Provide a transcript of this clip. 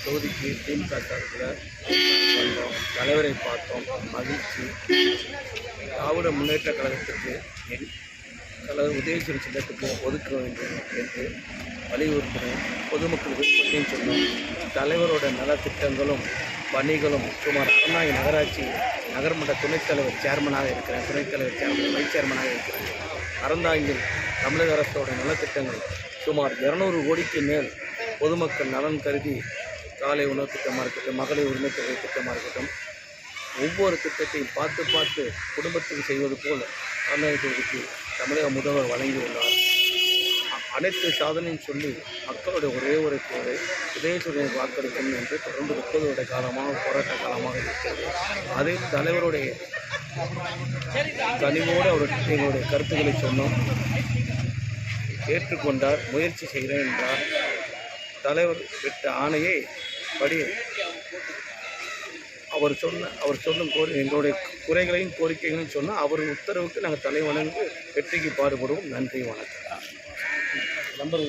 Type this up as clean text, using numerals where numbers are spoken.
தொகுதிக்கு திமுக சார்பில் வந்தோம். தலைவரை பார்த்தோம், மகிழ்ச்சி. திராவிட முன்னேற்ற கழகத்துக்கு தலைவர் உதயசூரியன் சின்னத்துக்கு ஒதுக்க வேண்டும் என்று வலியுறுத்தினோம். பொதுமக்கள் விருப்பத்தையும் சொன்னோம். தலைவரோட நலத்திட்டங்களும் பணிகளும் சுமார் அறநாய் நகராட்சி நகர்மன்ற துணைத் தலைவர் சேர்மனாக இருக்கிறேன், வைஸ் சேர்மனாக இருக்கிறேன். அறந்தாங்கில் தமிழக அரசோட நலத்திட்டங்கள் சுமார் 200 கோடிக்கு மேல் பொதுமக்கள் நலன் கருதி காலை உணவு திட்டமாக இருக்கட்டும், மகளிர் உரிமை தொகை திட்டமாக இருக்கட்டும், ஒவ்வொரு திட்டத்தையும் பார்த்து குடும்பத்துக்கு செய்வது போல் அறநாய்க்கு தமிழக முதல்வர் வழங்கியுள்ளார். அனைத்து சாதனையும் சொல்லி மக்களுடைய ஒரே ஒரு தேவை உதயசூரியனுக்கு வாக்களிக்கணும் என்று தொடர்ந்து 30 வருட காலமாக போராட்ட காலமாக இருக்கிறது. அதே தலைவருடைய கனிவோடு எங்களுடைய கருத்துக்களை சொன்னோம். ஏற்றுக்கொண்டார். முயற்சி செய்கிறேன் என்றார். தலைவர் விட்ட ஆணையை படி அவர் சொல்லும் எங்களுடைய குறைகளையும் கோரிக்கைகளையும் சொன்னால் அவர் உத்தரவுக்கு நாங்கள் தலைவணங்கு வெற்றிக்கு பாடுபடுவோம். நன்றி, வணக்கம். நம்பர்